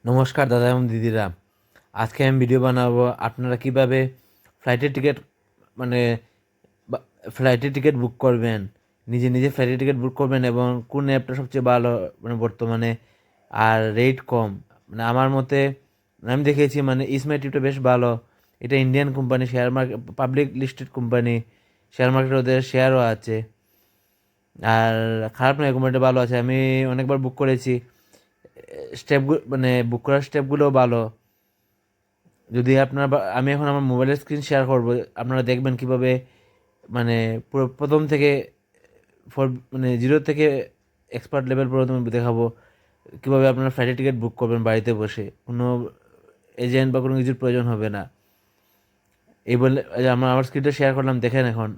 নমস্কার দাদা এবং দিদিরা। আজকে আমি ভিডিও বানাবো আপনারা কিভাবে ফ্লাইটের টিকিট মানে ফ্লাইটের টিকিট বুক করবেন, নিজে নিজে ফ্লাইটের টিকিট বুক করবেন এবং কোন অ্যাপটা সবচেয়ে ভালো বর্তমানে আর রেট কম। আমার মতে আমি দেখেছি ইসমাই টিপটা বেশ ভালো। এটা Indian company, share market public listed company, share মার্কেটে ওদের শেয়ারও আছে। আর খারাপ নয়, কোম্পানিটা ভালো আছে, আমি অনেকবার বুক করেছি। স্টেপগুলো বুক করার স্টেপগুলোও ভালো। যদি আপনার আমি এখন আমার মোবাইলের স্ক্রিন শেয়ার করব, আপনারা দেখবেন কিভাবে পুরো প্রথম থেকে ফর জিরো থেকে এক্সপার্ট লেভেল পর্যন্ত দেখাবো কিভাবে আপনারা ফ্লাইটের টিকিট বুক করবেন বাড়িতে বসে, কোনো এজেন্ট বা কোনো কিছুর প্রয়োজন হবে না। এই বলে আমার স্ক্রিনটা শেয়ার করলাম, দেখেন এখন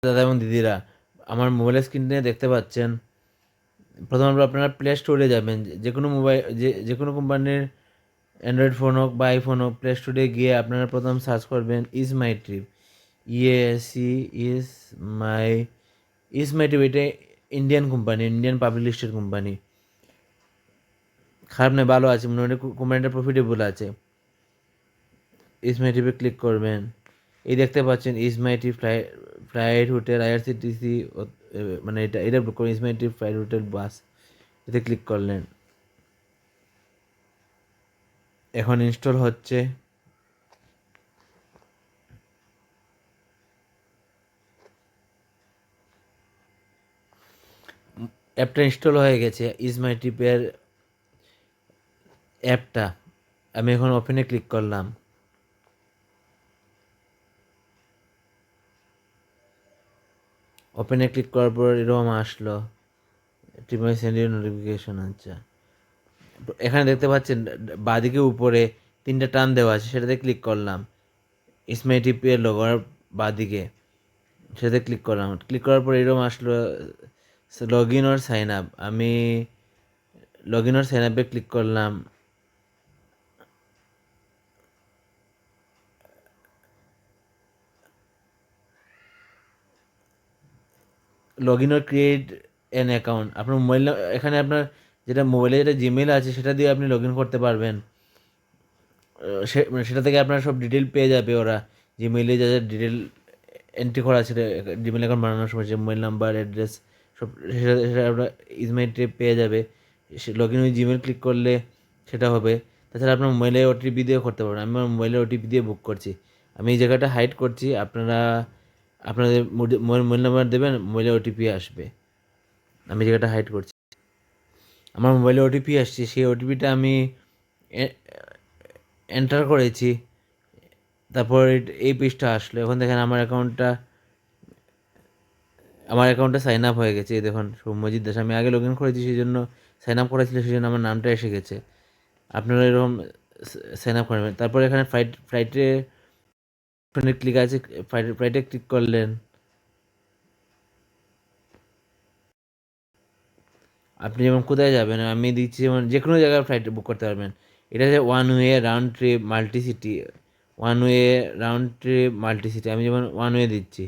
দাদা এবং দিদিরা আমার মোবাইলের স্ক্রিনে দেখতে পাচ্ছেন। প্রথমত আপনারা প্লে স্টোরে যাবেন, যে কোনো মোবাইল যে কোনো কোম্পানির অ্যান্ড্রয়েড ফোন হোক বা আইফোন হোক, প্লে স্টোরে গিয়ে আপনারা প্রথম সার্চ করবেন ইজ মাই ট্রিপ। ইএসি ইজ মাই ইজ মাই ট্রিপ, এটা Indian company, Indian public listed company. খারাপ নয়, ভালো আছে, মোটামুটি কোম্পানিটা প্রফিটেবল আছে। ইজ মাই ট্রিপে ক্লিক করবেন, এই দেখতে পাচ্ছেন ইজ মাই ট্রিপ ফ্লাইট হোটেল আইআরসিটিসি, এটা বুক করুন, Ease My Trip flight hotel bus, এতে ক্লিক করলেন। এখন ইনস্টল হচ্ছে। অ্যাপটা ইনস্টল হয়ে গেছে, ইজ মাই ট্রিপের অ্যাপটা। আমি এখন ওপেনে ক্লিক করলাম। ওপেনে ক্লিক করার পর এরকম আসলো, টিমাই সেন্ডিং নোটিফিকেশন। আচ্ছা, এখানে দেখতে পাচ্ছেন বাঁদিকে উপরে তিনটা টান দেওয়া আছে, সেটাতে ক্লিক করলাম। ইসমাই টিপের লোগোর বাঁদিকে সেটাতে ক্লিক করলাম। ক্লিক করার পর এরকম আসলো log in or sign up. আমি লগ ইন ওর সাইন আপে ক্লিক করলাম। Log in or create an account, আপনার মোবাইল এখানে আপনার যেটা মোবাইলে যেটা জিমেল আছে সেটা দিয়ে আপনি লগ ইন করতে পারবেন। সেটা থেকে আপনার সব ডিটেল পেয়ে যাবে ওরা, জিমেইলে যা যা ডিটেল এন্ট্রি করা আছে জিমেল অ্যাকাউন্ট বানানোর সময়, যে মোবাইল নাম্বার অ্যাড্রেস সব, সেটা সেটা আপনার ইজমেইলে পেয়ে যাবে। Log in with Gmail click করলে সেটা হবে। তাছাড়া আপনার মোবাইলে ওটিপি দিয়েও করতে পারবেন। আমি আমার মোবাইলে ওটিপি দিয়ে বুক করছি। আমি এই জায়গাটা হাইড করছি, আপনারা আপনাদের মোবাইল নাম্বার দেবেন, মোবাইলে ওটিপি আসবে। আমি জায়গাটা হাইড করছি। আমার মোবাইলে ওটিপি আসছে, সেই ওটিপিটা আমি এন্টার করেছি। তারপর এই পেজটা আসলো। এখন দেখেন আমার অ্যাকাউন্টটা সাইন আপ হয়ে গেছে। এই দেখুন সৌম্যজিৎ দাস, আমি আগে লগ ইন করেছি, সেই জন্য সাইন আপ করা ছিল, সেই জন্য আমার নামটা এসে গেছে। আপনারা এরকম সাইন আপ করবেন। তারপর এখানে ফ্লাইটে ক্লিক আছে, ফ্লাইটে ক্লিক করলেন। আপনি যেমন কোথায় যাবেন, আমি দিচ্ছি যেমন যে কোনো জায়গায় ফ্লাইট বুক করতে পারবেন। এটা হচ্ছে one way round trip multi city, one way round trip multi city. আমি যেমন ওয়ান ওয়ে দিচ্ছি,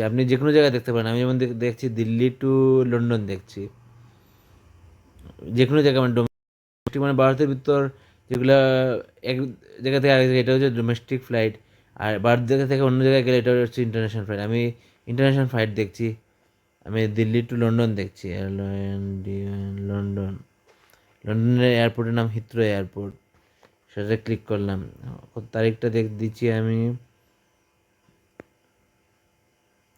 আপনি যে কোনো জায়গায় দেখতে পারেন। আমি যেমন দেখছি দিল্লি টু লন্ডন দেখছি, যে কোনো জায়গায় ডোমেস্টিক ভারতের ভিতর যেগুলো এক জায়গা থেকে আরেক জায়গায়, এটা হচ্ছে ডোমেস্টিক ফ্লাইট। আর ভারত জায়গা থেকে অন্য জায়গায় গেলে এটা হচ্ছে ইন্টারন্যাশনাল ফ্লাইট। আমি ইন্টারন্যাশনাল ফ্লাইট দেখছি, আমি দিল্লি টু লন্ডন দেখছি। লন্ডন, লন্ডনের এয়ারপোর্টের নাম হিথ্রো এয়ারপোর্ট, সেটা ক্লিক করলাম। তারিখটা দিচ্ছি আমি।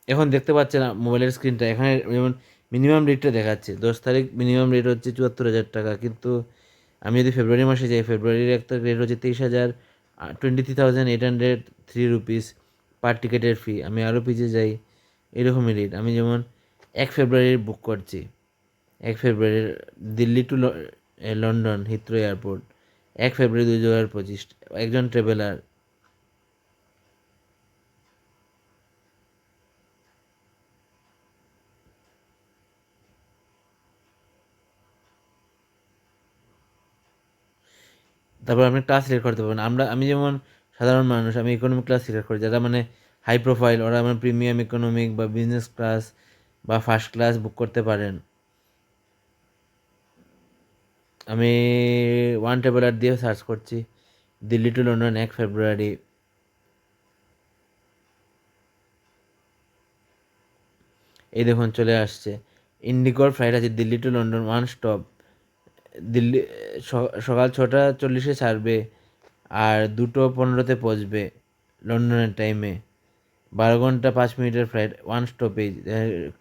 এখন দেখতে পাচ্ছেন মোবাইলের স্ক্রিনটা, এখানে যেমন মিনিমাম রেটটা দেখাচ্ছে 10 তারিখ, মিনিমাম রেট হচ্ছে 74,000 টাকা। কিন্তু আমি যদি ফেব্রুয়ারি মাসে যাই, ফেব্রুয়ারির একটা রেট হচ্ছে 23,23,803 রুপিস পার টিকিটের ফি। আমি আরও পিছিয়ে যাই, এরকমই রেট। আমি যেমন 1 ফেব্রুয়ারির বুক করছি, 1 ফেব্রুয়ারির Delhi to London Heathrow airport, 1 ফেব্রুয়ারি 2025, একজন ট্রাভেলার। তারপর আপনি ক্লাস সিলেক্ট করতে পারবেন। আমি যেমন সাধারণ মানুষ, আমি ইকোনমিক ক্লাস সিলেক্ট করি। যারা হাই প্রোফাইল, ওরা প্রিমিয়াম ইকোনমিক বা বিজনেস ক্লাস বা ফার্স্ট ক্লাস বুক করতে পারেন। আমি ওয়ান ট্রাভেলার দিয়ে সার্চ করছি, দিল্লি টু লন্ডন 1 ফেব্রুয়ারি। এই দেখুন চলে আসছে, ইন্ডিগোর ফ্লাইট আছে Delhi to London one stop, Delhi সকাল 6:40 ছাড়বে আর 2:15 পৌঁছবে লন্ডনের টাইমে। 12 ঘন্টা 5 মিনিটের ফ্লাইট, ওয়ান স্টপেজ।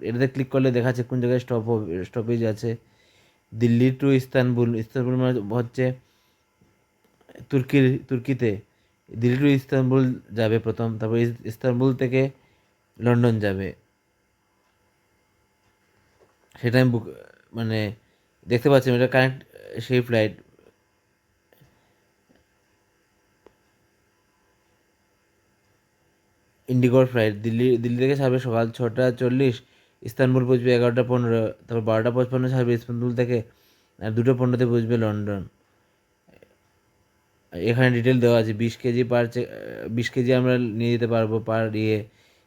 এটাতে ক্লিক করলে দেখাচ্ছে কোন জায়গায় স্টপেজ আছে। দিল্লি টু ইস্তানবুল, ইস্তানবুল মানে হচ্ছে তুর্কিতে। দিল্লি টু ইস্তানবুল যাবে প্রথম, তারপর ইস্তানবুল থেকে লন্ডন যাবে। সেটা আমি বুক মানে দেখতে পাচ্ছি এটা কারেক্ট সেই ফ্লাইট। ইন্ডিগোর ফ্লাইট দিল্লি থেকে ছাড়বে সকাল 6:40, ইস্তানবুল পৌঁছবে 11:15, তারপর 12:55 ছাড়বে ইস্তানবুল থেকে, আর 2:15 পৌঁছবে লন্ডন। এখানে ডিটেল দেওয়া আছে, 20 কেজি 20 কেজি আমরা নিয়ে যেতে পারবো পার ইয়ে।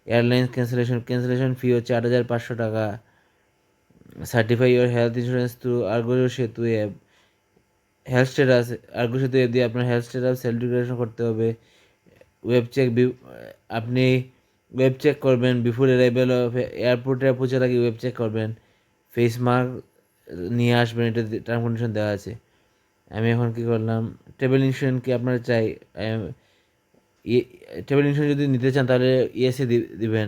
এয়ারলাইন্স ক্যান্সেলেশন ফি হচ্ছে 8,500 টাকা। Certify your health insurance through Ergo Setu app. Health status, আর্গো Setu app দিয়ে আপনার হেলথ স্ট্যাটাস সেলফ ডিক্লারেশন করতে হবে। ওয়েব চেক, আপনি ওয়েব চেক করবেন বিফোর অ্যারাইভেল অফ এয়ারপোর্টে পৌঁছার আগে ওয়েব চেক করবেন। ফেস মাস্ক নিয়ে আসবেন, এটা টার্ম কন্ডিশন দেওয়া আছে। আমি এখন কী করলাম, ট্রাভেল ইন্স্যুরেন্স কি আপনার চাই? ট্রাভেল ইন্স্যুরেন্স যদি নিতে চান তাহলে ইয়েসে দিবেন।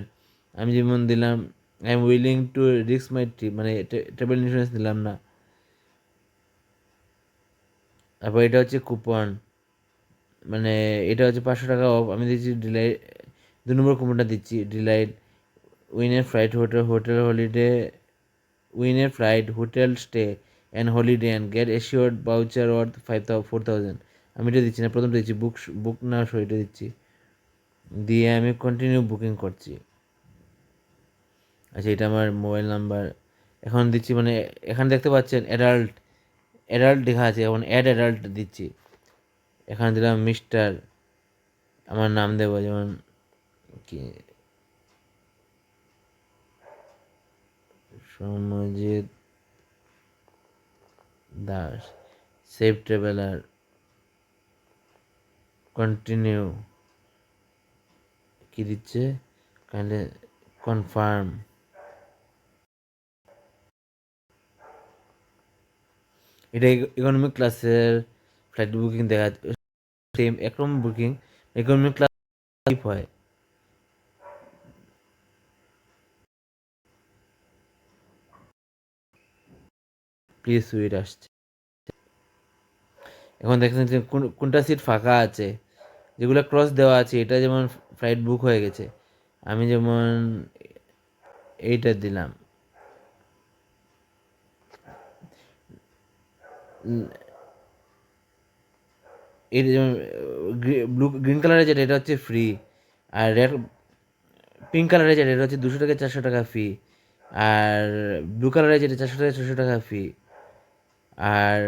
আমি যেমন দিলাম I am willing to risk my trip, মানে ট্রাভেল ইন্স্যুরেন্স দিলাম না। তারপর এটা হচ্ছে কুপন, মানে এটা হচ্ছে 500 টাকা অফ। আমি দিচ্ছি ডিলাইট, 2 নম্বর কুপনটা দিচ্ছি delight. Win a flight hotel holiday, win a flight hotel stay and holiday and get assured voucher worth 4,000। আমি এটা দিচ্ছি না, প্রথমটা দিচ্ছি বুক না এটা দিচ্ছি, দিয়ে আমি কন্টিনিউ বুকিং করছি। আচ্ছা, এটা আমার মোবাইল নাম্বার। এখন দিচ্ছি, মানে এখানে দেখতে পাচ্ছেন অ্যাডাল্ট অ্যাডাল্ট লেখা আছে, এখন অ্যাডাল্ট দিচ্ছি। এখানে দিলাম মিস্টার, আমার নাম দেবো যেমন কি Soumyajit Das, safe traveller, continue কি দিচ্ছে, কাইন্ডলি কনফার্ম। এটা ইকোনমিক ক্লাসের ফ্লাইট বুকিং দেখা সেম একরকম বুকিং, ইকোনমিক ক্লাস হয়। প্লিজ সুইট আসছে। এখন দেখছেন যে কোনটা সিট ফাঁকা আছে, যেগুলো ক্রস দেওয়া আছে এটা যেমন ফ্লাইট বুক হয়ে গেছে। আমি যেমন এইটা দিলাম, এটা যেমন গ্রিন কালারের যেটা এটা হচ্ছে ফ্রি, আর রেড পিঙ্ক কালারের যেটা এটা হচ্ছে 200 থেকে 400 টাকা ফি, আর ব্লু কালারের যেটা 400 থেকে 600 টাকা ফি, আর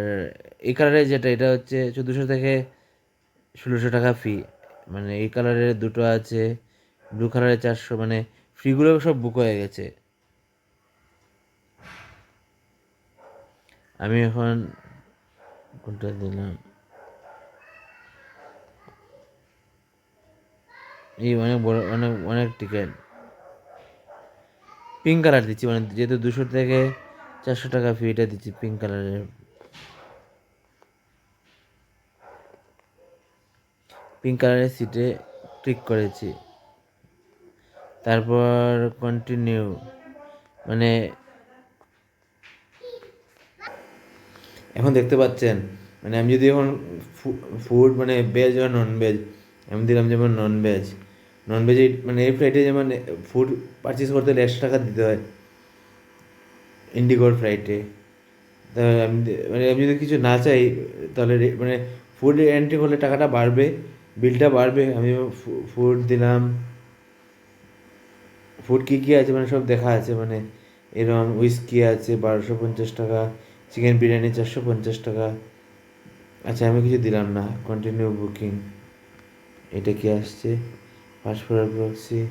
এই কালারের যেটা এটা হচ্ছে 1400 থেকে 1600 টাকা ফি। মানে এই কালারের দুটো আছে, ব্লু কালারের 400, মানে ফ্রিগুলো সব বুক হয়ে গেছে। আমি এখন কোনটা দিলাম, এই অনেক বড় অনেক অনেক টিকিট, পিঙ্ক কালার দিচ্ছি, মানে যেহেতু 200 থেকে 400 টাকা ফি, এটা দিচ্ছি পিঙ্ক কালারের। পিঙ্ক কালারের সিটে ক্লিক করেছি, তারপর কন্টিনিউ, মানে এখন দেখতে পাচ্ছেন, মানে আমি যদি এখন ফুড মানে ভেজ আর নন ভেজ, আমি দিলাম যেমন নন ভেজ। নন ভেজ মানে এই ফ্লাইটে যেমন ফুড পারচেস করতে হলে 100 টাকা দিতে হয় ইন্ডিগোর ফ্লাইটে। তা মানে আমি যদি কিছু না চাই তাহলে মানে ফুড এন্ট্রি করলে টাকাটা বাড়বে, বিলটা বাড়বে। আমি ফুড দিলাম, ফুড কী কী আছে মানে সব দেখা আছে, মানে এরকম উইস্কি আছে 1250 টাকা, চিকেন বিরিয়ানি 450 টাকা। আচ্ছা, আমি কিছু দিলাম না, কন্টিনিউ বুকিং। এটা কি আসছে, fast forward proxy,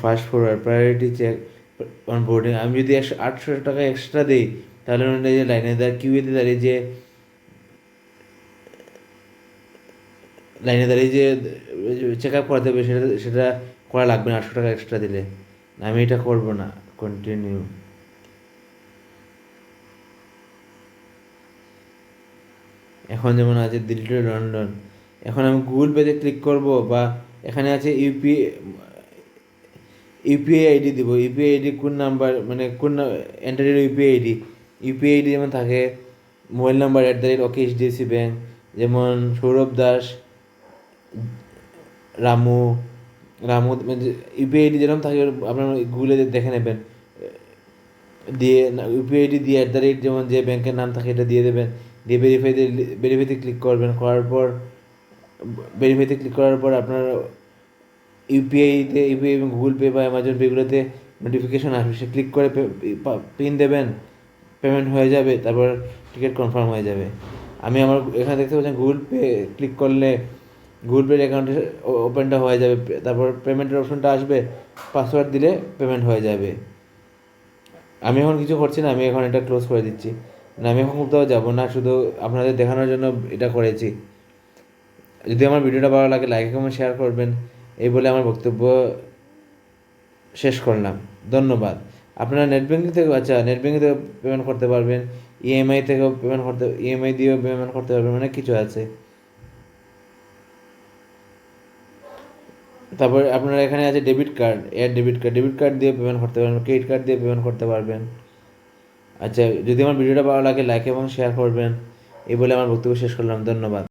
fast forward priority check on boarding. আমি যদি 800 টাকা এক্সট্রা দিই তাহলে উনি যে লাইনে কিউএতে দাঁড়িয়ে যে চেক আপ করাতে হবে সেটা সেটা করা লাগবে না 800 টাকা এক্সট্রা দিলে। আমি এটা করব না। কন্টিনিউ। এখন যেমন আছে দিল্লি টু লন্ডন, এখন আমি গুগল পেতে ক্লিক করব, বা এখানে আছে ইউপিআই আইডি দিব। ইউপিআই আইডি কোন নাম্বার, মানে কোন এন্টারের ইউপিআই আইডি। ইউপিআই আইডি যেমন থাকে মোবাইল নাম্বার @ওকে এইচডিএফসি ব্যাঙ্ক, যেমন সৌরভ দাস, রামু রামু ইউপিআই আইডি যেরকম থাকে আপনার গুগলে দেখে নেবেন, দিয়ে ইউপিআই আইডি দিয়ে যেমন যে ব্যাংকের নাম থাকে এটা দিয়ে দেবেন, দিয়ে ভেরিফাইতে ক্লিক করবেন। ক্লিক করার পর আপনার ইউপিআই এবং গুগল পে বা অ্যামাজন পেগুলোতে নোটিফিকেশন আসবে, সে ক্লিক করে পিন দেবেন, পেমেন্ট হয়ে যাবে, তারপর টিকিট কনফার্ম হয়ে যাবে। আমি আমার এখানে দেখতে পাচ্ছেন গুগল পে ক্লিক করলে গুগল পের অ্যাকাউন্টে ওপেনটা হয়ে যাবে, তারপর পেমেন্টের অপশনটা আসবে, পাসওয়ার্ড দিলে পেমেন্ট হয়ে যাবে। আমি এখন কিছু করছি না, আমি এখন এটা ক্লোজ করে দিচ্ছি। আমি এখন কোথাও যাবো না, শুধু আপনাদের দেখানোর জন্য এটা করেছি। যদি আমার ভিডিওটা ভালো লাগে লাইক এবং শেয়ার করবেন, এই বলে আমার বক্তব্য শেষ করলাম। ধন্যবাদ। আপনারা নেট ব্যাঙ্কিং থেকে পেমেন্ট করতে পারবেন, ইএমআই দিয়েও পেমেন্ট করতে পারবেন, অনেক কিছু আছে। তারপর আপনারা এখানে আছে ডেবিট কার্ড দিয়ে পেমেন্ট করতে পারবেন, ক্রেডিট কার্ড দিয়ে পেমেন্ট করতে পারবেন। আচ্ছা, যদি আমার ভিডিওটা ভালো লাগে লাইক এবং শেয়ার করবেন, এই বলে আমার বক্তব্য শেষ করলাম। ধন্যবাদ।